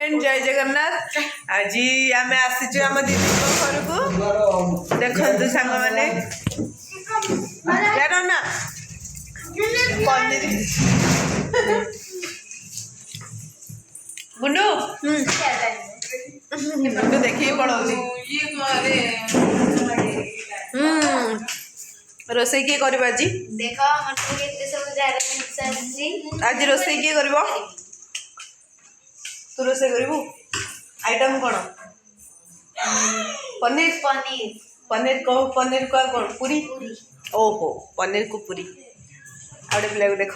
जय जगन्नाथ। आज आम आसीचु आम दीदी घर को देखु सांग मैंने ना पनीर गुंडू गुंडू देखिए पड़ोसी रोसई किए कर आज देख आज रोसई किए कर तू रोसई करू आइटम कौन पनीर पनीर पनीर कह पनीर का कौन पूरी ओहो पनीर को पूरी आउटे पिला को देख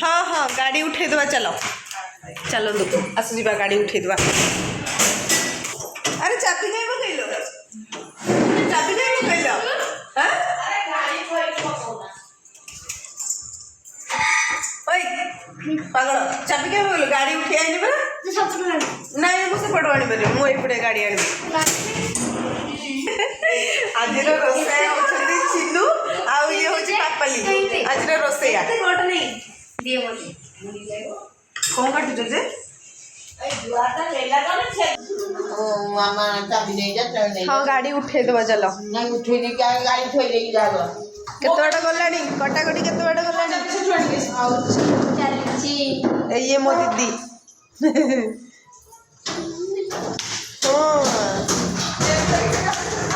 हाँ हाँ गाड़ी उठे दवा चलो चलो दुख आसु जा गाड़ी उठे दवा अरे चाबी कहीं पकईलो चाबी कहीं पकईलो पागल चाबी क्या पकईलो गाड़ी उठे आनी परा नहीं मुझे पट आनी पारे मुझे गाड़ी आनी आज रोसैया होती चिन्नू आउ ये हूँ पापाली आज रोसैया कौन काटुच जे हाँ गाड़ी उठे दबा चलो गाड़ी थोई लेके जाबो केते बाटा गलानी कटाकटी केते बाटा गलानी ये मो दीदी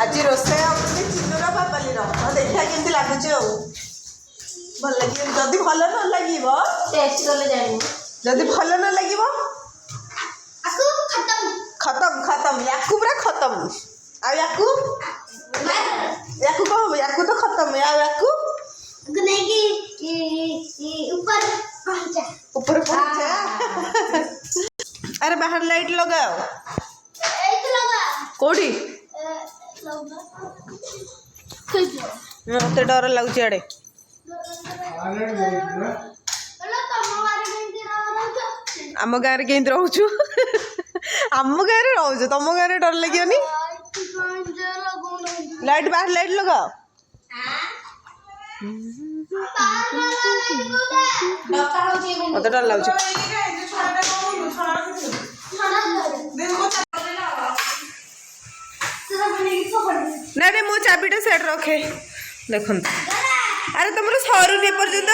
आज रोसैया होती चिन्नूर पापाली देखा केमती लगुच भल लगे जदि भल न लगे जदि भल न लगे खत्म खत्म याकू पूरा खत्म आ याकू कह याकू तो खत्म आ याकू ऊपर पहुंचा अरे बाहर लाइट लगाओ कोठी मत डर लगुच आड़े आम गाँव के रोचु आम गाँव रोच तुम गाँव डर लगे लाइट बाहर लाइट लगाओ मत डर लगुच ना मो चाबीटा सेट रखे देख अरे तुम सरुनी पर्यंत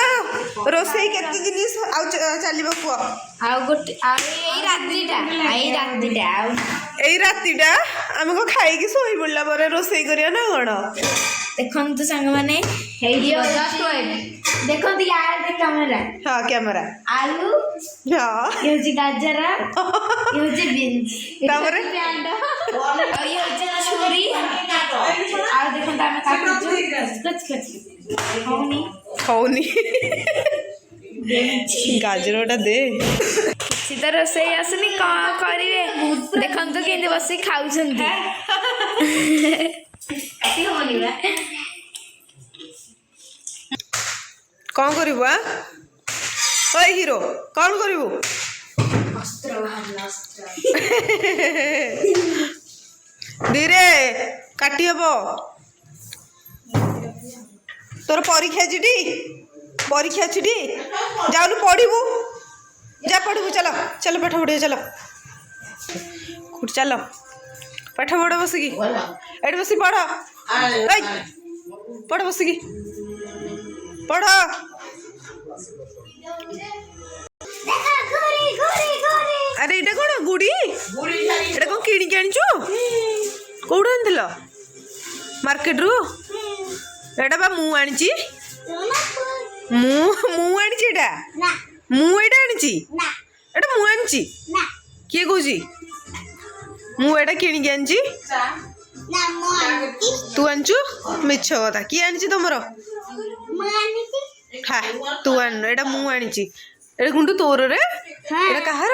रोसई केते दिन चलो कह रातिटा आम को खाई शोई पड़ा पर रोसई करिया ना कौन देखो सांग मैंने देखो कैमरा हाँ कैमरा आलू हाँ ये गाजर ये बीन्स छुरी आ देखो खाऊनी गाजरटा दे सीधा रोसई आसुनी कौन करेंगे देखो केंद्र बस खाऊ कौन करू हीरो कौन करू धीरे काटी हम तोर परीक्षा परीक्षा टी जाऊनु पढ़ू जा पढ़ू चलो चलो पाठ पढ़िए चलो चलो पाठ पढ़ बसिकी एट बस पढ़ पढ़ बसिकी पढ़ अरे ये कौन गुड़ी एटा कौन किणिक आनीचु कौट आनी मार्केट रु एटा बा मु आनी मु आनी एटा मुटा आनी एटा मु आनी किए कह मु एटा किणिक आनी तू आनीचु मिछ कथा किए आनी तुम हाँ तू आन एटा मु आनी एटा गुंडू तोर रे एटा कहार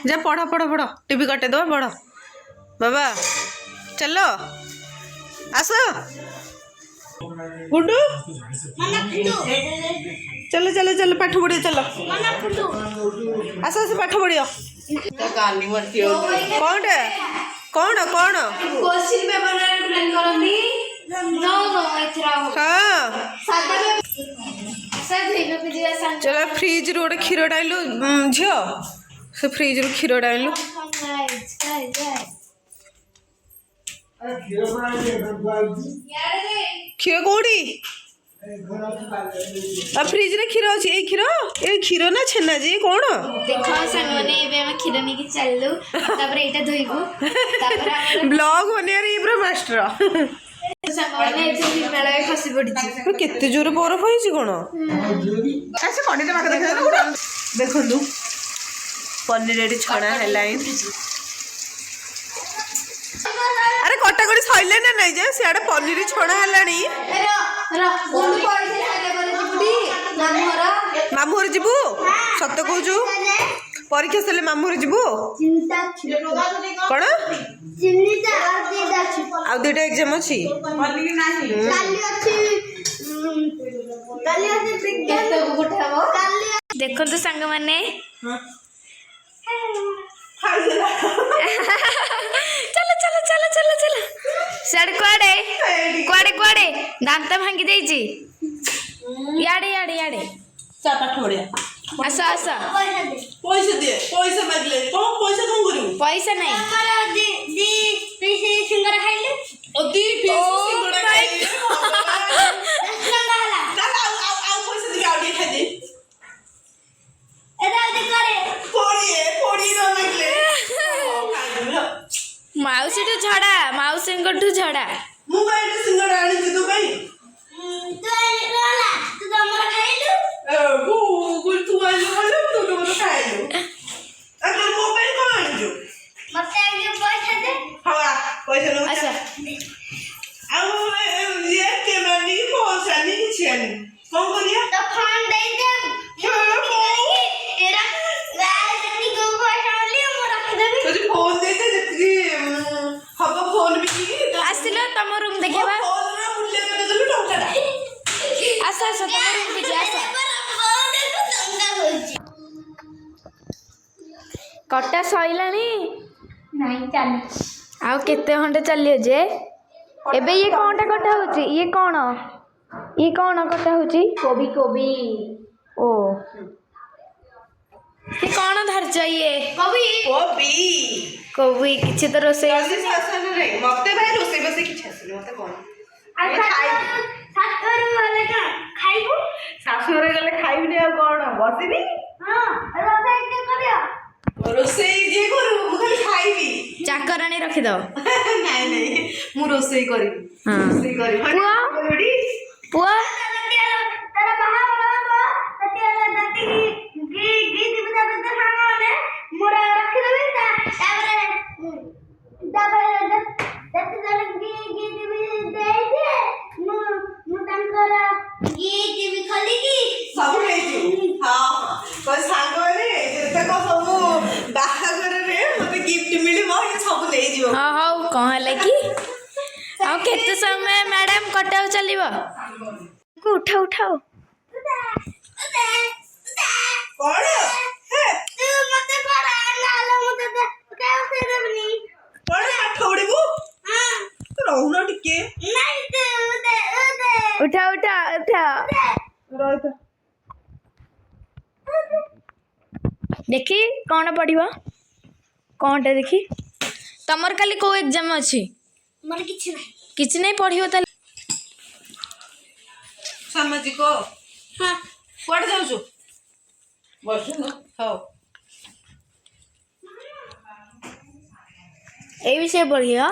जा पढ़ पढ़ पढ़ टीवी कटे दबा पढ़ बाबा चलो आस गुंडू चलो चलो चलो पाठ पढ़िए चलो आस आस पाठ पढ़ियो कौन कौन कौन क्वेश्चन पेपर प्लान करंदी नो नो एथरा हाँ फ्रिज रू गोटे क्षीर डालू झील से फ्रिज रू क्षीर डालू क्षीर कौड़ी फ्रिज रे क्षीर अच्छी ये क्षीर ना छेना जी कौन देख सांग मैंने क्षीर नहीं चलू एटा धोइबू ब्लॉग बनिया ये पूरा मास्टर सांग मैंने मेला खसी पड़ी केते जोर बरफ होइछि कोन देखंदु पनीर एडी छणा हेलाइन अरे कटाकटी सइले ना नहीं जे सियाडे पनीर छणा हेलानी मामू घर जीवु सत कहूँ परीक्षा सर मामू घर जीवु कौन आउ दुटा एग्जाम अच्छी देखो तो सांग मैंने चलो चलो चलो चलो चलो सियाड़े कुआड़े कुआड़े कुआड़े दांत भांगी देइछि याडे याडे याडे चापा ठोड़िया आस आस पैसा दे पैसा मागले कौन पैसा कौन करू पैसा नहीं दी सिंगर खाइले ओ दी पीस सिंगड़ा खाइले दसला हला चल आउ पैसा दे आउ खाइ दे एदा दे करे पोड़ी न मागले माउसी तो झड़ा माउसी ठू झड़ा मोबाइल सिंगड़ा आनी तू भाई तू रोला तू तो हमरा खाइलु गुल तू आइल वाला तू तो खाइलु अगर मोबाइल को आनिजो मते आगे पैसा दे हां पैसा लो अच्छा आउ ये के मानी को सानी छियानी कौन करिया तो फोन दे दे एरा जति गो पैसा ले हम रख देबी तुझे फोन दे दे जति हब फोन भी की आसिलो तम रूम देखेबा फोन रे मूल्य कर देलु टंकाटा आस आस तम रूम के जा आस कटा सइलानी नहीं चली आउ केते घंटे चलियो जे एबे ये कोनटा कटा होची ये कोन कटा होची कोबी कोबी ओ ये कोन धरछ ये कोबी कोबी किछि तो रोसे जल्दी शासन रे मते भाई रोसे बसे की छसले मते कोन सात वाले का खाइबू शासन रे गले खाइबनी आ कोन बसिबी हां रोसे के करिया रोसे जे करू मु खाली खाइबी चाकरानी रखि दो नहीं मु रोसे करी हां रोसे करी पुआ? रेडी पुआ तेरा बाहा बाबा ततिया दती गी दी बता बता खाने मोरा रख देबी ताबरे दती जन गी दी दे दे मु तंकरा गी दी खाली की सब लेजु हां बस सांगो रे जेते को सब बाहागर रे मते गिफ्ट मिलिबो ये सब लेजियो हाँ हाँ कौन है कि आउ केते समय मैडम कटाउ चलिबो को उठाओ उठाओ कोन हे तू मते पर नालो मते का से देबनी कोन ठोड़ीबू हां रहउना टिके नहीं तू दे उठा उठा उठा रहत देखी कौन पढ़िबो कौनटा देखी तमर खाली को एग्जाम अछि मन किछ नहीं किछ नहीं पढ़िबो त सामाजिक हां कोड जाउछु बस न हो ए विषय पढ़ियो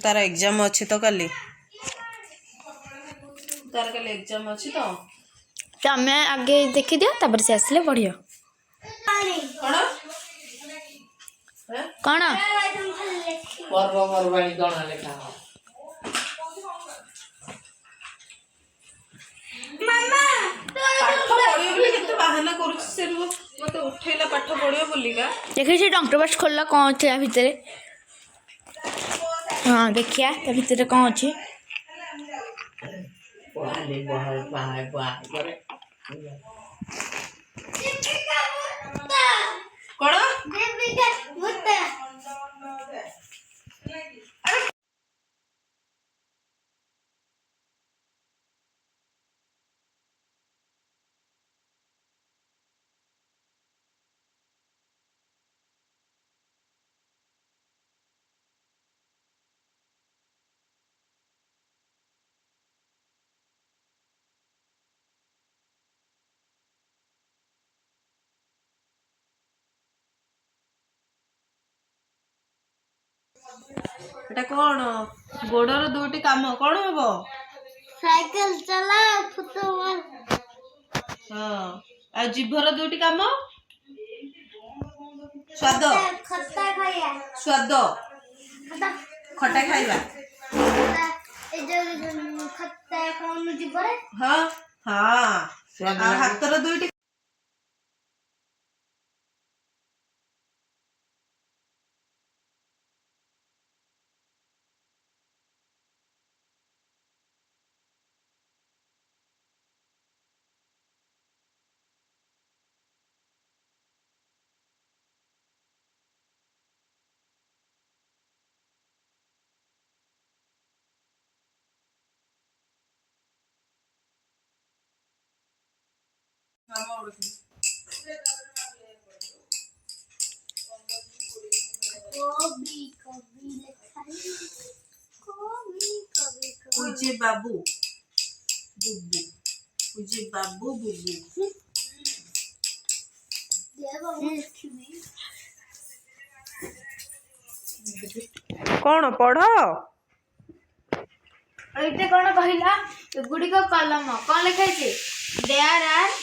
तार एग्जाम अछि तो काली तार काली एग्जाम अछि तो तमे आगे देखि दियो तबर से आसले पढ़ियो कोन कौन पर्वपर्वाणी कौन लेखा मामा पाठ पढियो बोली केते बहाना करूछ से मते उठैला पाठ पढियो बोली का देखि से डॉक्टर बस खोलला कौन अछि आ भीतर हाँ देखिया ता भीतर कौन अछि पहाड़ी पहाड़ करे कोन देवी का ଏଟା କଣ? ଗୋଡର ଦୁଇଟି କାମ କଣ ହବ? ସାଇକେଲ ଚଲା ଫୁଟବଲ ହଁ। ଆଉ ଜିଭର ଦୁଇଟି କାମ? ସ୍ୱାଦ। ଖଟା ଖାଇବା ସ୍ୱାଦ। ଖଟା ଖଟା ଖାଇବା। ଏ ଯୋଉ ଖଟା କଣ ଯିବରେ ହଁ ହଁ। ଆଉ ହାତର ଦୁଇଟି କବି କବି ଲେଖାଇ କବି କବି ପୂଜେ ବାବୁ ବୁବୁ। ପୂଜେ ବାବୁ ବୁବୁ। କଣ ପଢ? ଏଇଟା କଣ କହିଲା? ଏଗୁଡିକ କଲମ। କଣ ଲେଖା ହେଇଛି? ଦେୟାର ଆର୍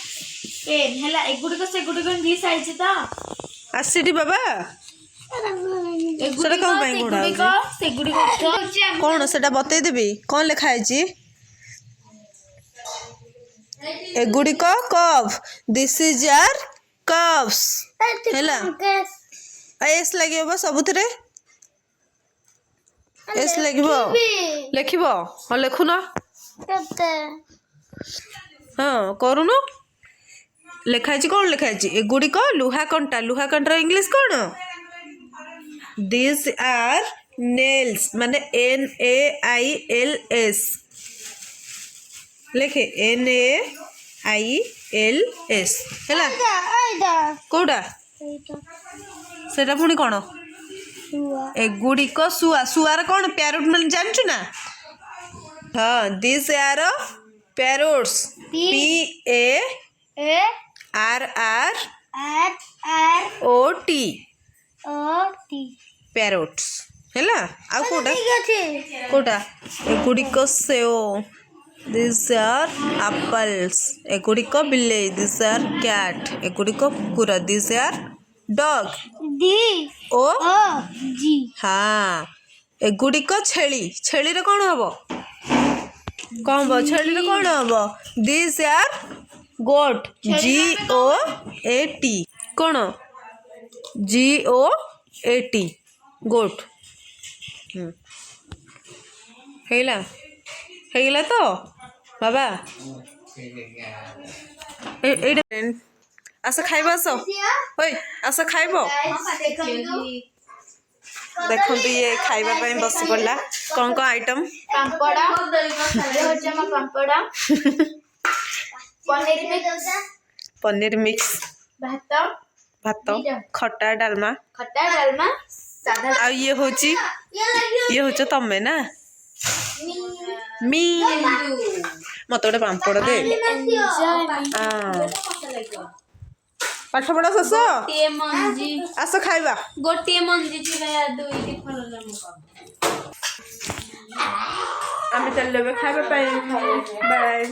ପେନ୍ ହେଲା। ଏଗୁଡିକ ସେଗୁଡିକ ଇଂଲିଶ ଆଇଛି ତ? ଆସିଟି ବାବା। ଏଗୁଡିକ କଣ ପାଇଁ ଘୋଡ଼ା ସେଗୁଡିକ ସେଗୁଡିକ ହଉଛି ଆମ କଣ ସେଟା ବତେଇଦେବି? କଣ ଲେଖା ହେଇଛି? ଏଗୁଡିକ cup. This is R cups ହେଲା। ଏସ୍ ଲାଗିବ ବା ସବୁଥିରେ। ଏସ୍ ଲାଗିବ। ଲେଖିବ? ହଁ ଲେଖୁନ। ହଁ କରୁନ। ଲେଖା ହେଇଛି କଣ ଲେଖା ହେଇଛି? ଏଗୁଡିକ ଲୁହା କଣ୍ଟା। ଲୁହା କଣ୍ଟାର ଇଂଲିଶ କଣ? ଦିସ୍ ଆର୍ ନେଲ୍ସ ମାନେ NAILS। ଲେଖେ NAILS ହେଲା। କୋଉଟା? ସେଟା ପୁଣି କଣ? ଏଗୁଡିକ ଶୁଆ। ଶୁଆର କଣ ପ୍ୟାରୋଟ ମାନେ ଜାଣିଛୁ ନା? ହଁ ଦିସ୍ ଆର୍ ପ୍ୟାରୋଟ୍ସ। PARROT ପ୍ୟାରୋଟ୍ସ ହେଲା। ଆଉ କୋଉଟା? କୋଉଟା? ଏଗୁଡିକ ସେଓ। This R apples. ଏଗୁଡିକ ବିଲେଇ। This R cat. ଏଗୁଡିକ କୁକୁର। This R dog. ଓ ହଁ। ଏଗୁଡିକ ଛେଳି। ଛେଳିର କଣ ହବ? କଣ ହବ? ଛେଳିର କଣ ହବ? ଦିସ୍ ଆର୍ ଗୋଟ୍। GOAT। କଣ? GOAT ଗୋଟ୍। ହେଇଲା ହେଇଗଲା ତ ବାବା? ଏଇଟା ଆସ ଖାଇବ। ଆସ ଓଇ ଆସ ଖାଇବ। ଦେଖନ୍ତୁ ଇଏ ଖାଇବା ପାଇଁ ବସି ପଡିଲା। କଣ କଣ ଆଇଟମ? ପାମ୍ପଡ଼। ଇଏ ହଉଛି ଆମ ପାମ୍ପଡ଼। ପନିର ମିକ୍ସ। ଭାତ ଖଟା ଡାଲମା। ସାଧା। ଆଉ ଇଏ ହଉଛି ତମେ ନା? ମି ମତେ ଗୋଟେ ପାମ୍ପଡ଼ ଦେ। ପାଠ ପଢା ଶେଷ? ଆସ ଖାଇବା। ଗୋଟିଏ ମଞ୍ଜି ଥିଲା ଦୁଇଟି ଫଳ। ଆମେ ଚାଲିଲୁ ଏବେ ଖାଇବା ପାଇଁ। ବାଏ।